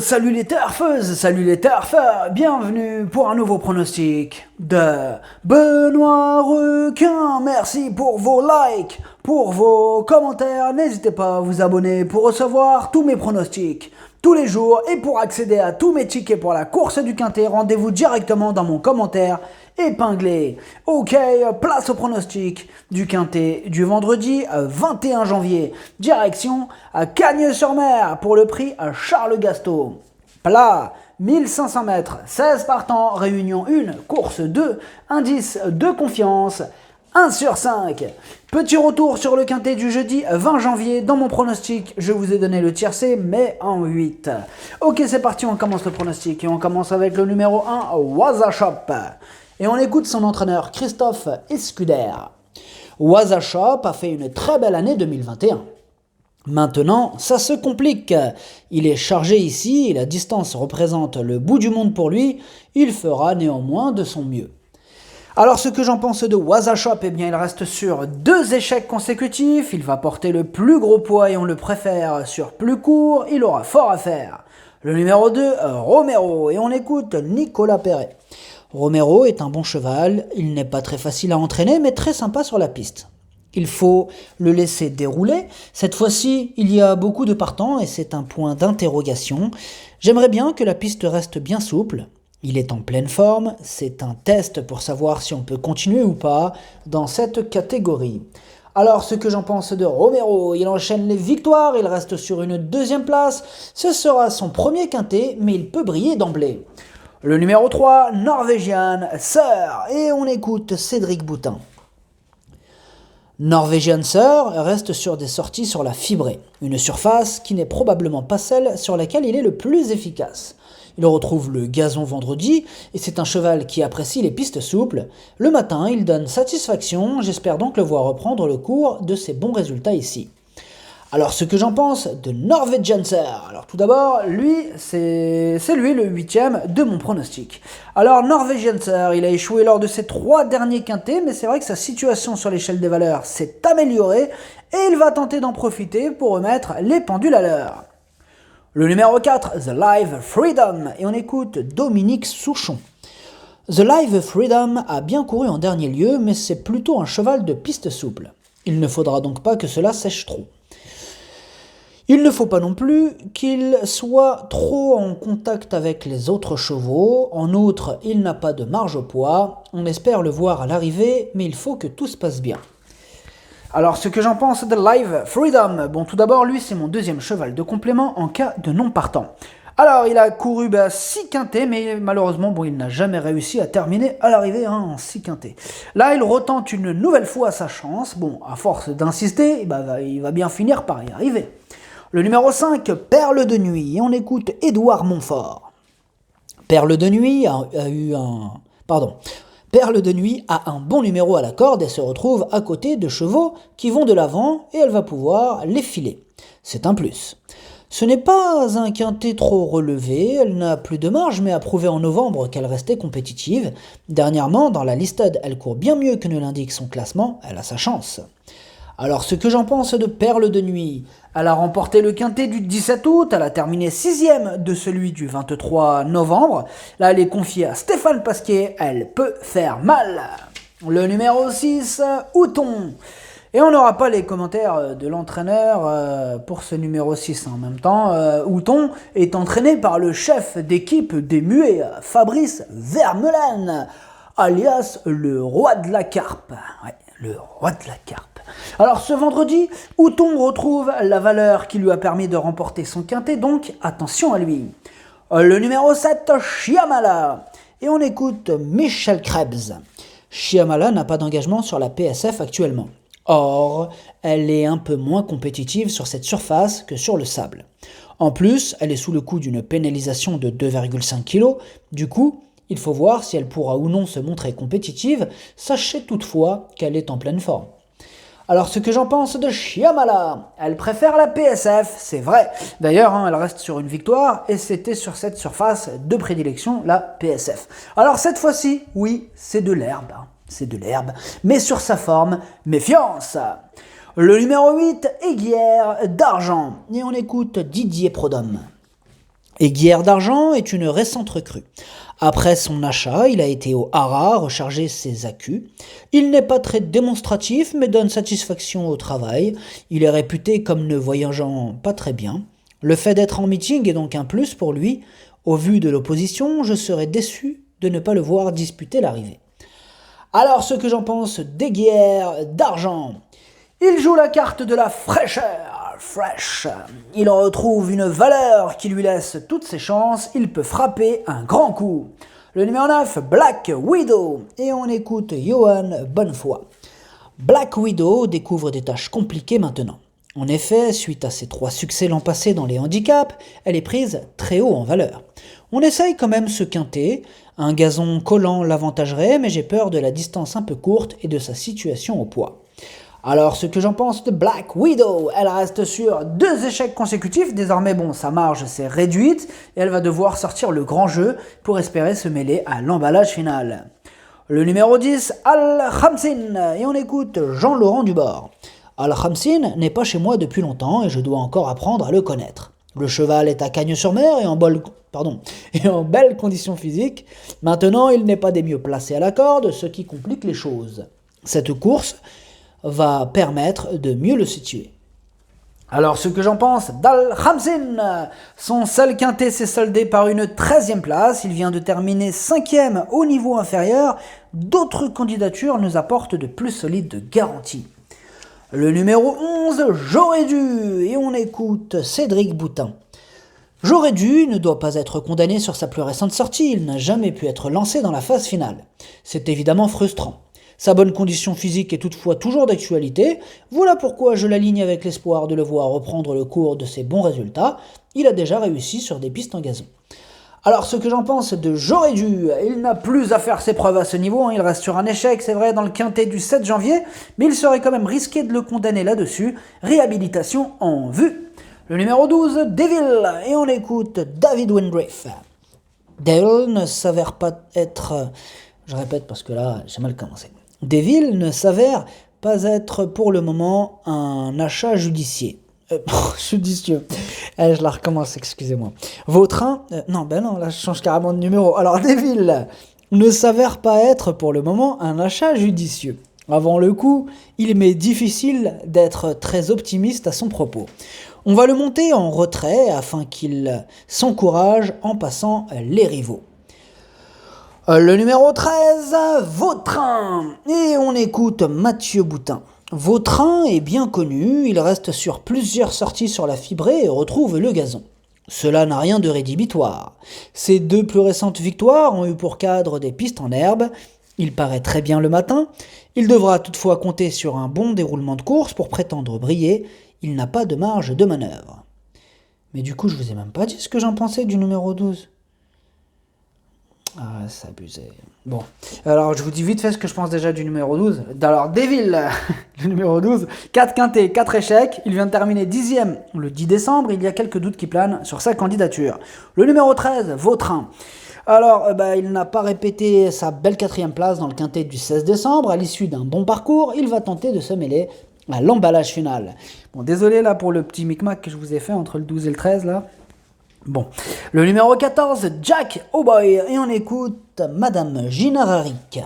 Salut les turfeuses, salut les turfeurs, bienvenue pour un nouveau pronostic de Benoît Requin. Merci pour vos likes, pour vos commentaires, n'hésitez pas à vous abonner pour recevoir tous mes pronostics tous les jours et pour accéder à tous mes tickets pour la course du Quintet, rendez-vous directement dans mon commentaire épinglé. Ok, place au pronostic du Quintet du vendredi 21 janvier. Direction à Cagnes-sur-Mer pour le prix à Charles Gasteau. Plat, 1500 mètres, 16 partants, réunion 1, course 2, indice de confiance, 1 sur 5. Petit retour sur le Quintet du jeudi 20 janvier. Dans mon pronostic, je vous ai donné le tiercé, mais en 8. Ok, c'est parti, on commence le pronostic. Et on commence avec le numéro 1, Wazashop. Et on écoute son entraîneur Christophe Escuder. Wazashop a fait une très belle année 2021. Maintenant, ça se complique. Il est chargé ici et la distance représente le bout du monde pour lui. Il fera néanmoins de son mieux. Alors ce que j'en pense de Wazashop, eh bien il reste sur 2 échecs consécutifs, il va porter le plus gros poids et on le préfère sur plus court, il aura fort à faire. Le numéro 2, Romero, et on écoute Nicolas Perret. Romero est un bon cheval, il n'est pas très facile à entraîner mais très sympa sur la piste. Il faut le laisser dérouler. Cette fois-ci, il y a beaucoup de partants et c'est un point d'interrogation. J'aimerais bien que la piste reste bien souple. Il est en pleine forme, c'est un test pour savoir si on peut continuer ou pas dans cette catégorie. Alors ce que j'en pense de Romero, il enchaîne les victoires, il reste sur une 2e place, ce sera son premier quintet mais il peut briller d'emblée. Le numéro 3, Norwegian Sir, et on écoute Cédric Boutin. Norwegian Sir reste sur des sorties sur la fibrée, une surface qui n'est probablement pas celle sur laquelle il est le plus efficace. Il retrouve le gazon vendredi et c'est un cheval qui apprécie les pistes souples. Le matin, il donne satisfaction, j'espère donc le voir reprendre le cours de ses bons résultats ici. Alors ce que j'en pense de Norwegian Sir. Alors tout d'abord, c'est lui le 8e de mon pronostic. Alors Norwegian Sir, il a échoué lors de ses 3 derniers quintets, mais c'est vrai que sa situation sur l'échelle des valeurs s'est améliorée et il va tenter d'en profiter pour remettre les pendules à l'heure. Le numéro 4, The Live Freedom, et on écoute Dominique Souchon. The Live Freedom a bien couru en dernier lieu, mais c'est plutôt un cheval de piste souple. Il ne faudra donc pas que cela sèche trop. Il ne faut pas non plus qu'il soit trop en contact avec les autres chevaux. En outre, il n'a pas de marge au poids. On espère le voir à l'arrivée, mais il faut que tout se passe bien. Alors, ce que j'en pense de Live Freedom. Bon, tout d'abord, lui, c'est mon 2e cheval de complément en cas de non partant. Alors, il a couru 6 quintets, mais malheureusement, il n'a jamais réussi à terminer à l'arrivée en 6 quintets. Là, il retente une nouvelle fois sa chance. Bon, à force d'insister, il va bien finir par y arriver. Le numéro 5, Perle de Nuit, et on écoute Édouard Montfort. Perle de Nuit Perle de Nuit a un bon numéro à la corde et se retrouve à côté de chevaux qui vont de l'avant et elle va pouvoir les filer. C'est un plus. Ce n'est pas un quintet trop relevé, elle n'a plus de marge mais a prouvé en novembre qu'elle restait compétitive. Dernièrement, dans la listed, elle court bien mieux que ne l'indique son classement, elle a sa chance. Alors ce que j'en pense de Perle de Nuit, elle a remporté le quintet du 17 août, elle a terminé 6e de celui du 23 novembre. Là elle est confiée à Stéphane Pasquier, elle peut faire mal. Le numéro 6, Houton. Et on n'aura pas les commentaires de l'entraîneur pour ce numéro 6 en même temps. Houton est entraîné par le chef d'équipe des muets, Fabrice Vermeulen, alias le roi de la carpe. Ouais, le roi de la carpe. Alors ce vendredi, Houton retrouve la valeur qui lui a permis de remporter son quintet, donc attention à lui. Le numéro 7, Chiamala. Et on écoute Michel Krebs. Chiamala n'a pas d'engagement sur la PSF actuellement. Or, elle est un peu moins compétitive sur cette surface que sur le sable. En plus, elle est sous le coup d'une pénalisation de 2,5 kg. Du coup, il faut voir si elle pourra ou non se montrer compétitive. Sachez toutefois qu'elle est en pleine forme. Alors ce que j'en pense de Chiamala, elle préfère la PSF, c'est vrai. D'ailleurs, elle reste sur une victoire et c'était sur cette surface de prédilection, la PSF. Alors cette fois-ci, oui, c'est de l'herbe. C'est de l'herbe, mais sur sa forme, méfiance. Le numéro 8, Aiguière d'Argent. Et on écoute Didier Prodhomme. Aiguière d'Argent est une récente recrue. Après son achat, il a été au Hara recharger ses accus. Il n'est pas très démonstratif mais donne satisfaction au travail. Il est réputé comme ne voyageant pas très bien. Le fait d'être en meeting est donc un plus pour lui. Au vu de l'opposition, je serais déçu de ne pas le voir disputer l'arrivée. Alors ce que j'en pense d'Aiguière d'Argent. Il joue la carte de la fraîcheur, fresh. Il retrouve une valeur qui lui laisse toutes ses chances, il peut frapper un grand coup. Le numéro 9, Black Widow, et on écoute Johan Bonnefoy. Black Widow découvre des tâches compliquées maintenant. En effet, suite à ses 3 succès l'an passé dans les handicaps, elle est prise très haut en valeur. On essaye quand même ce quintet, un gazon collant l'avantagerait, mais j'ai peur de la distance un peu courte et de sa situation au poids. Alors ce que j'en pense de Black Widow, elle reste sur 2 échecs consécutifs, désormais sa marge s'est réduite et elle va devoir sortir le grand jeu pour espérer se mêler à l'emballage final. Le numéro 10, Al-Khamsin, et on écoute Jean-Laurent Dubord. Al-Khamsin n'est pas chez moi depuis longtemps et je dois encore apprendre à le connaître. Le cheval est à Cagnes-sur-Mer et en belle condition physique. Maintenant, il n'est pas des mieux placés à la corde, ce qui complique les choses. Cette course va permettre de mieux le situer. Alors ce que j'en pense d'Al-Khamsin, son seul quintet s'est soldé par une 13e place, il vient de terminer 5e au niveau inférieur, d'autres candidatures nous apportent de plus solides garanties. Le numéro 11, J'aurais dû, et on écoute Cédric Boutin. J'aurais dû ne doit pas être condamné sur sa plus récente sortie, il n'a jamais pu être lancé dans la phase finale. C'est évidemment frustrant. Sa bonne condition physique est toutefois toujours d'actualité, voilà pourquoi je l'aligne avec l'espoir de le voir reprendre le cours de ses bons résultats, il a déjà réussi sur des pistes en gazon. Alors ce que j'en pense de J'aurais dû, il n'a plus à faire ses preuves à ce niveau, il reste sur un échec, c'est vrai, dans le quintet du 7 janvier, mais il serait quand même risqué de le condamner là-dessus, réhabilitation en vue. Le numéro 12, Devil, et on écoute David Windriff. Devil ne s'avère pas être... Je répète parce que là, j'ai mal commencé. Devil ne s'avère pas être pour le moment un achat judicieux. Judicieux. Je la recommence, excusez-moi. Vautrin, non, là je change carrément de numéro. Alors Devil ne s'avère pas être pour le moment un achat judicieux. Avant le coup, il m'est difficile d'être très optimiste à son propos. On va le monter en retrait afin qu'il s'encourage en passant les rivaux. Le numéro 13, Vautrin, et on écoute Mathieu Boutin. Vautrin est bien connu, il reste sur plusieurs sorties sur la fibrée et retrouve le gazon. Cela n'a rien de rédhibitoire. Ses 2 plus récentes victoires ont eu pour cadre des pistes en herbe. Il paraît très bien le matin. Il devra toutefois compter sur un bon déroulement de course pour prétendre briller. Il n'a pas de marge de manœuvre. Mais du coup, je vous ai même pas dit ce que j'en pensais du numéro 12. Ah, c'est abusé. Bon, alors je vous dis vite fait ce que je pense déjà du numéro 12. Alors, Devil, le numéro 12, 4 quintés, 4 échecs. Il vient de terminer 10e le 10 décembre. Il y a quelques doutes qui planent sur sa candidature. Le numéro 13, Vautrin. Alors, il n'a pas répété sa belle 4e place dans le quintet du 16 décembre. À l'issue d'un bon parcours, il va tenter de se mêler à l'emballage final. Bon, désolé là pour le petit micmac que je vous ai fait entre le 12 et le 13 là. Bon, le numéro 14, Jack O'Boy, et on écoute Madame Gina Raric.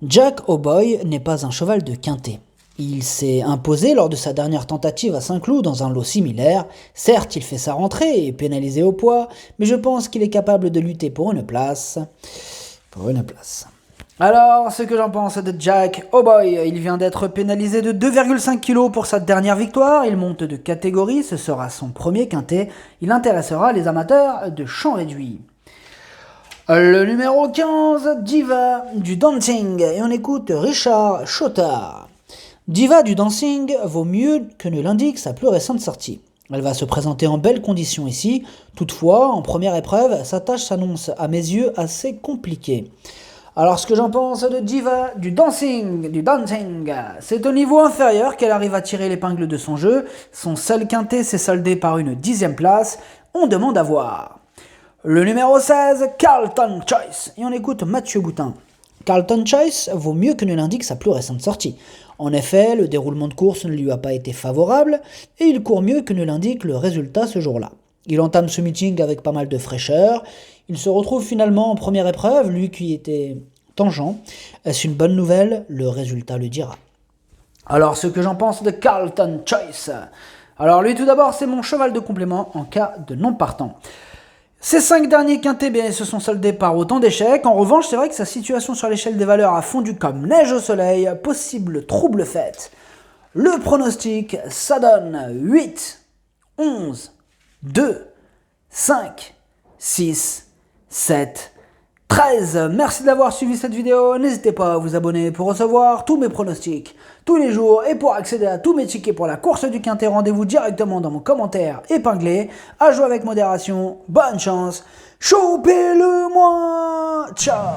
Jack O'Boy n'est pas un cheval de quintet. Il s'est imposé lors de sa dernière tentative à Saint-Cloud dans un lot similaire. Certes, il fait sa rentrée et est pénalisé au poids, mais je pense qu'il est capable de lutter pour une place. Alors, ce que j'en pense de Jack O'Boy, il vient d'être pénalisé de 2,5 kg pour sa dernière victoire, il monte de catégorie, ce sera son premier quintet, il intéressera les amateurs de champ réduit. Le numéro 15, Diva du Dancing, et on écoute Richard Chotard. Diva du Dancing vaut mieux que ne l'indique sa plus récente sortie. Elle va se présenter en belles conditions ici, toutefois, en première épreuve, sa tâche s'annonce à mes yeux assez compliquée. Alors ce que j'en pense de Diva du dancing, c'est au niveau inférieur qu'elle arrive à tirer l'épingle de son jeu. Son seul quintet s'est soldé par une 10e place. On demande à voir. Le numéro 16, Carlton Choice. Et on écoute Mathieu Boutin. Carlton Choice vaut mieux que ne l'indique sa plus récente sortie. En effet, le déroulement de course ne lui a pas été favorable et il court mieux que ne l'indique le résultat ce jour-là. Il entame ce meeting avec pas mal de fraîcheur. Il se retrouve finalement en première épreuve, lui qui était tangent. Est-ce une bonne nouvelle? Le résultat le dira. Alors, ce que j'en pense de Carlton Choice. Alors, lui, tout d'abord, c'est mon cheval de complément en cas de non partant. Ces 5 derniers quintés se sont soldés par autant d'échecs. En revanche, c'est vrai que sa situation sur l'échelle des valeurs a fondu comme neige au soleil. Possible trouble fête. Le pronostic, ça donne 8, 11, 2, 5, 6, 7, 13. Merci d'avoir suivi cette vidéo. N'hésitez pas à vous abonner pour recevoir tous mes pronostics tous les jours et pour accéder à tous mes tickets pour la course du quintet. Rendez-vous directement dans mon commentaire épinglé. À jouer avec modération. Bonne chance. Chopez-le moi. Ciao.